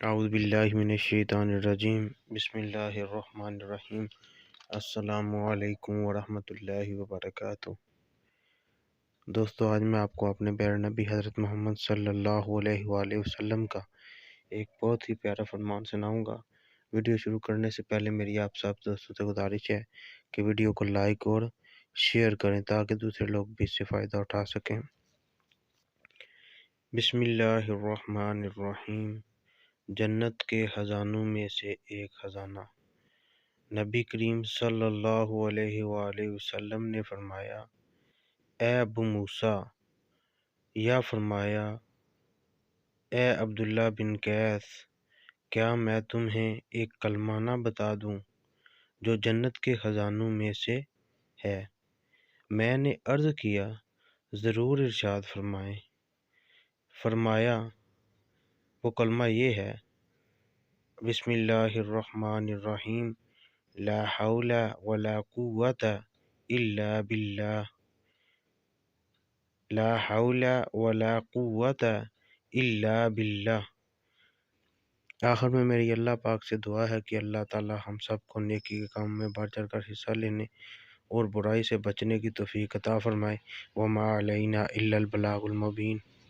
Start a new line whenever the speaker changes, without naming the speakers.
اعوذ باللہ من الشیطان الرجیم بسم اللہ الرحمن الرحیم السلام علیکم ورحمۃ اللہ وبرکاتہ۔ دوستو، آج میں آپ کو اپنے پیارے نبی حضرت محمد صلی اللہ علیہ وآلہ وسلم کا ایک بہت ہی پیارا فرمان سناؤں گا۔ ویڈیو شروع کرنے سے پہلے میری آپ سب دوستوں سے گزارش ہے کہ ویڈیو کو لائک اور شیئر کریں تاکہ دوسرے لوگ بھی اس سے فائدہ اٹھا سکیں۔ بسم اللہ الرحمن الرحیم۔ جنت کے خزانوں میں سے ایک خزانہ۔ نبی کریم صلی اللہ علیہ وآلہ وسلم نے فرمایا، اے ابو موسیٰ، یا فرمایا، اے عبداللہ بن قیس، کیا میں تمہیں ایک کلمہ نہ بتا دوں جو جنت کے خزانوں میں سے ہے؟ میں نے عرض کیا، ضرور ارشاد فرمائیں۔ فرمایا، وہ کلمہ یہ ہے، بسم اللہ الرحمن الرحیم، لا حول ولا قوت الا باللہ، لا حول ولا قوت الا باللہ۔ آخر میں میری اللہ پاک سے دعا ہے کہ اللہ تعالی ہم سب کو نیکی کے کام میں بڑھ چڑھ کر حصہ لینے اور برائی سے بچنے کی توفیق عطا فرمائے۔ وما علینا الا البلاغ المبین۔